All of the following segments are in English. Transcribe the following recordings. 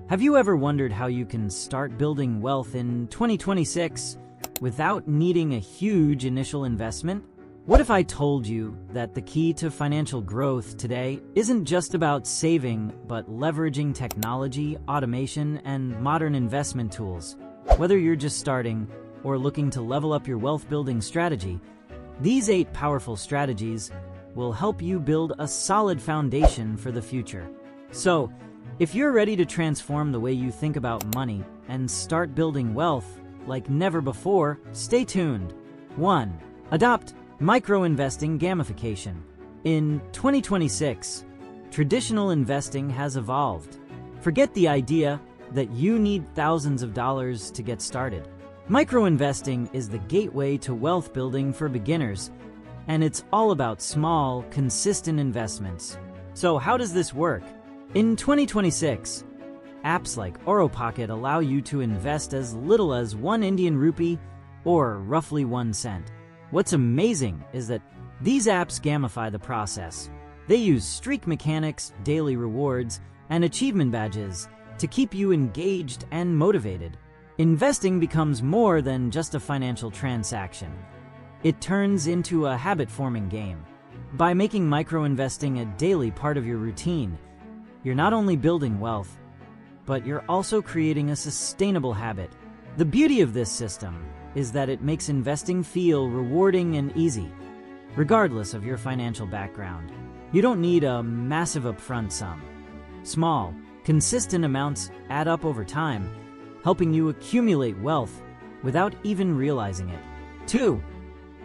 Have you ever wondered how you can start building wealth in 2026 without needing a huge initial investment? What if I told you that the key to financial growth today isn't just about saving, but leveraging technology, automation, and modern investment tools? Whether you're just starting or looking to level up your wealth-building strategy, these 8 powerful strategies will help you build a solid foundation for the future. So, if you're ready to transform the way you think about money and start building wealth like never before, stay tuned. 1. Adopt micro-investing gamification. In 2026, traditional investing has evolved. Forget the idea that you need thousands of dollars to get started. Micro-investing is the gateway to wealth building for beginners, and it's all about small, consistent investments. So how does this work? In 2026, apps like Pocket allow you to invest as little as 1 Indian rupee or roughly 1 cent. What's amazing is that these apps gamify the process. They use streak mechanics, daily rewards, and achievement badges to keep you engaged and motivated. Investing becomes more than just a financial transaction. It turns into a habit-forming game. By making micro-investing a daily part of your routine, you're not only building wealth, but you're also creating a sustainable habit. The beauty of this system is that it makes investing feel rewarding and easy, regardless of your financial background. You don't need a massive upfront sum. Small, consistent amounts add up over time, helping you accumulate wealth without even realizing it. 2.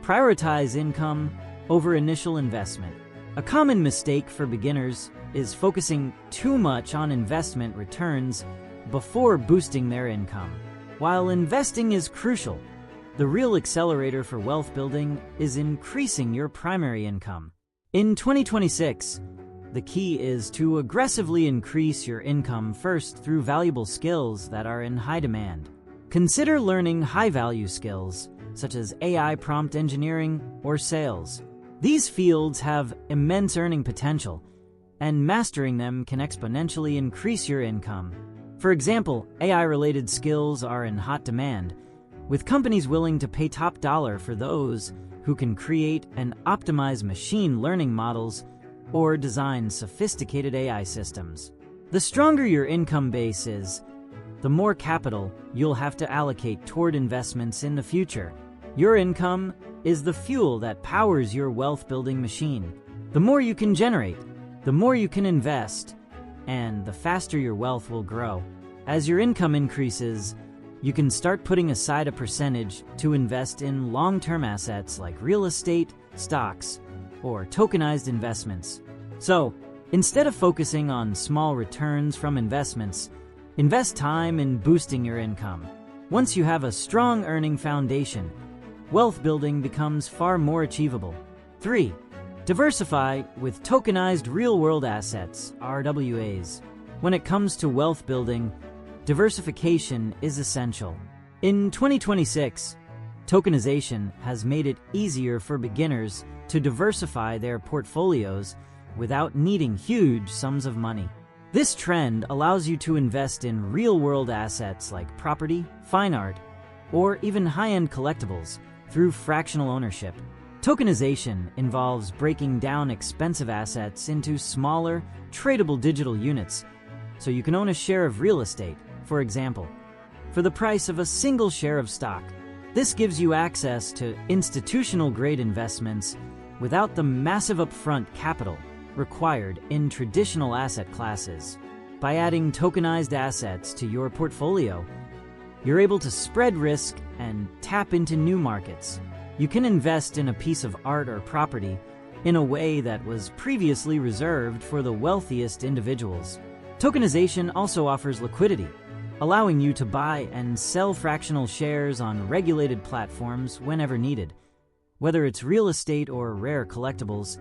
Prioritize income over initial investment. A common mistake for beginners is focusing too much on investment returns before boosting their income. While investing is crucial, the real accelerator for wealth building is increasing your primary income. In 2026, the key is to aggressively increase your income first through valuable skills that are in high demand. Consider learning high-value skills, such as AI prompt engineering or sales. These fields have immense earning potential, and mastering them can exponentially increase your income. For example, AI-related skills are in hot demand, with companies willing to pay top dollar for those who can create and optimize machine learning models or design sophisticated AI systems. The stronger your income base is, the more capital you'll have to allocate toward investments in the future. Your income is the fuel that powers your wealth-building machine. The more you can generate, the more you can invest, and the faster your wealth will grow. As your income increases, you can start putting aside a percentage to invest in long-term assets like real estate, stocks, or tokenized investments. So, instead of focusing on small returns from investments, invest time in boosting your income. Once you have a strong earning foundation, wealth building becomes far more achievable. 3. Diversify with tokenized real-world assets, RWAs. When it comes to wealth building, diversification is essential. In 2026, tokenization has made it easier for beginners to diversify their portfolios without needing huge sums of money. This trend allows you to invest in real-world assets like property, fine art, or even high-end collectibles through fractional ownership. Tokenization involves breaking down expensive assets into smaller, tradable digital units, so you can own a share of real estate, for example, for the price of a single share of stock. This gives you access to institutional-grade investments without the massive upfront capital required in traditional asset classes. By adding tokenized assets to your portfolio, you're able to spread risk and tap into new markets. You can invest in a piece of art or property in a way that was previously reserved for the wealthiest individuals. Tokenization also offers liquidity, allowing you to buy and sell fractional shares on regulated platforms whenever needed. Whether it's real estate or rare collectibles,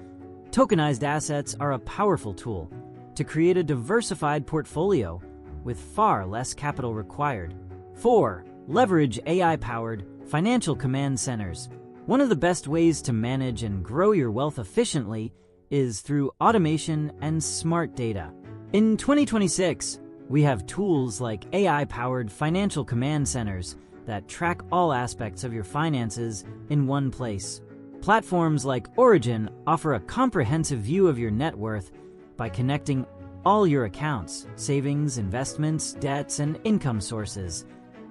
tokenized assets are a powerful tool to create a diversified portfolio with far less capital required. 4. Leverage AI-powered financial command centers. One of the best ways to manage and grow your wealth efficiently is through automation and smart data. In 2026, We have tools like AI-powered financial command centers that track all aspects of your finances in one place. Platforms like Origin offer a comprehensive view of your net worth by connecting all your accounts, savings, investments, debts, and income sources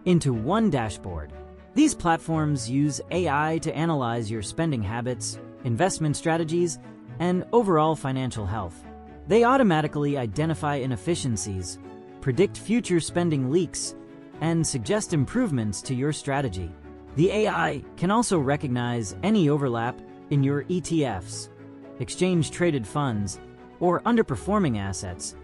into one dashboard. These platforms use AI to analyze your spending habits, investment strategies, and overall financial health. They automatically identify inefficiencies, predict future spending leaks, and suggest improvements to your strategy. The AI can also recognize any overlap in your ETFs, exchange-traded funds, or underperforming assets,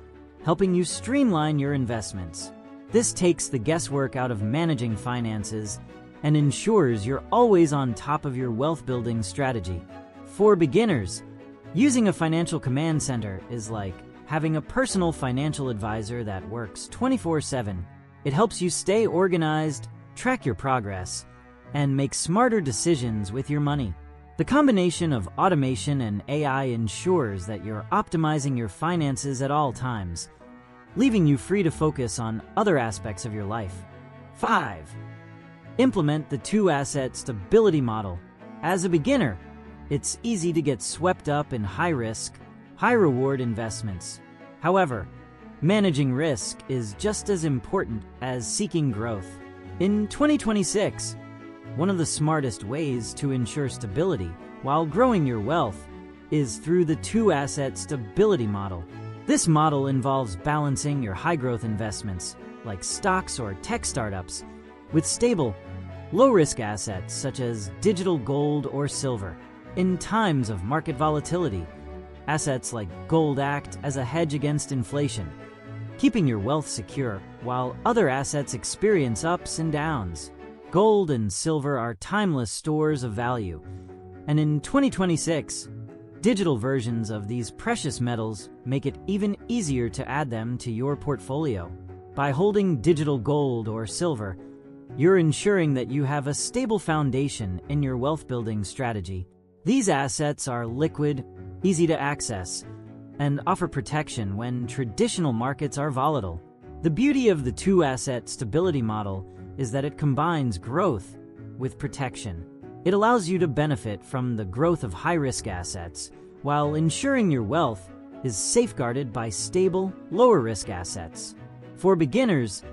helping you streamline your investments. This takes the guesswork out of managing finances and ensures you're always on top of your wealth-building strategy. For beginners, using a financial command center is like having a personal financial advisor that works 24/7. It helps you stay organized, track your progress, and make smarter decisions with your money. The combination of automation and AI ensures that you're optimizing your finances at all times, leaving you free to focus on other aspects of your life. 5. Implement the two-asset stability model. As a beginner, it's easy to get swept up in high-risk, high-reward investments. However, managing risk is just as important as seeking growth. In 2026, one of the smartest ways to ensure stability while growing your wealth is through the two-asset stability model. This model involves balancing your high-growth investments, like stocks or tech startups, with stable, low-risk assets such as digital gold or silver. In times of market volatility, assets like gold act as a hedge against inflation, keeping your wealth secure while other assets experience ups and downs. Gold and silver are timeless stores of value, and in 2026, digital versions of these precious metals make it even easier to add them to your portfolio. By holding digital gold or silver, you're ensuring that you have a stable foundation in your wealth-building strategy. These assets are liquid, easy to access, and offer protection when traditional markets are volatile. The beauty of the two-asset stability model is that it combines growth with protection. It allows you to benefit from the growth of high-risk assets while ensuring your wealth is safeguarded by stable, lower-risk assets. For beginners,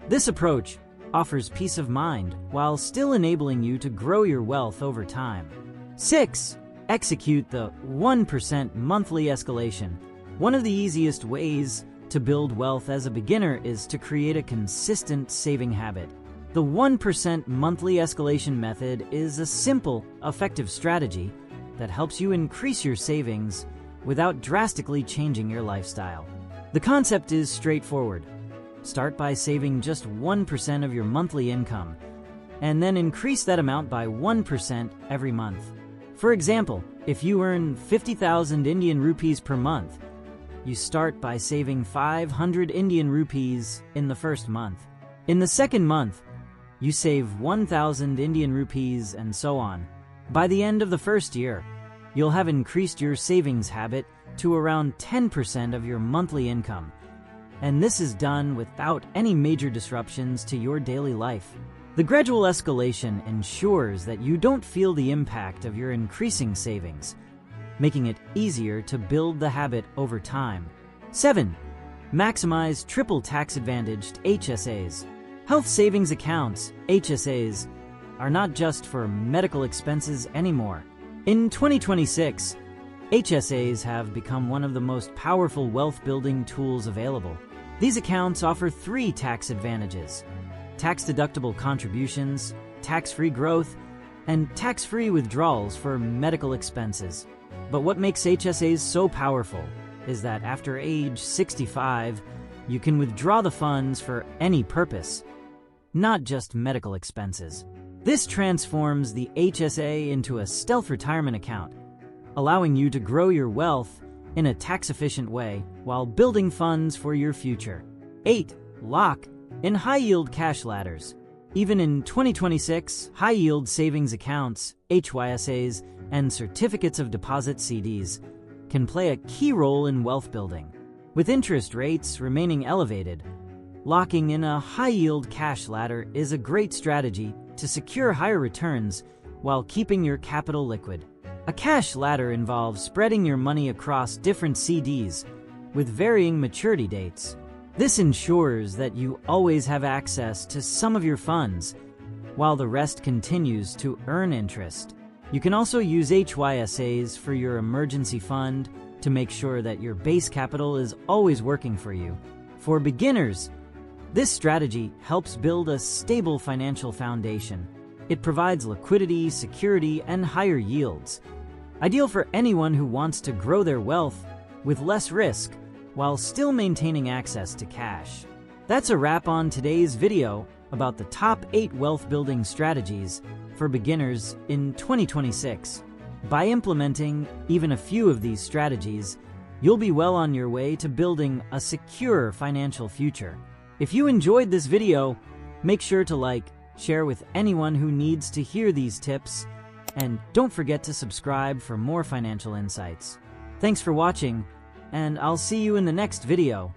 this approach offers peace of mind while still enabling you to grow your wealth over time. 6. Execute the 1% monthly escalation. One of the easiest ways to build wealth as a beginner is to create a consistent saving habit. The 1% monthly escalation method is a simple, effective strategy that helps you increase your savings without drastically changing your lifestyle. The concept is straightforward. Start by saving just 1% of your monthly income, and then increase that amount by 1% every month. For example, if you earn 50,000 Indian rupees per month, you start by saving 500 Indian rupees in the first month. In the second month, you save 1,000 Indian rupees and so on. By the end of the first year, you'll have increased your savings habit to around 10% of your monthly income. And this is done without any major disruptions to your daily life. The gradual escalation ensures that you don't feel the impact of your increasing savings, making it easier to build the habit over time. 7. Maximize triple tax-advantaged HSAs. Health savings accounts, HSAs, are not just for medical expenses anymore. In 2026, HSAs have become one of the most powerful wealth-building tools available. These accounts offer 3 tax advantages: tax-deductible contributions, tax-free growth, and tax-free withdrawals for medical expenses. But what makes HSAs so powerful is that after age 65, you can withdraw the funds for any purpose, not just medical expenses. This transforms the HSA into a stealth retirement account, allowing you to grow your wealth in a tax-efficient way while building funds for your future. 8. Lock in high-yield cash ladders. Even in 2026, high-yield savings accounts, HYSAs, and certificates of deposit CDs can play a key role in wealth building. With interest rates remaining elevated, Locking in a high-yield cash ladder is a great strategy to secure higher returns while keeping your capital liquid. A cash ladder involves spreading your money across different CDs with varying maturity dates. This ensures that you always have access to some of your funds, while the rest continues to earn interest. You can also use HYSAs for your emergency fund to make sure that your base capital is always working for you. For beginners, this strategy helps build a stable financial foundation. It provides liquidity, security, and higher yields. Ideal for anyone who wants to grow their wealth with less risk while still maintaining access to cash. That's a wrap on today's video about the top 8 wealth-building strategies for beginners in 2026. By implementing even a few of these strategies, you'll be well on your way to building a secure financial future. If you enjoyed this video, make sure to like, share with anyone who needs to hear these tips, and don't forget to subscribe for more financial insights. Thanks for watching, and I'll see you in the next video.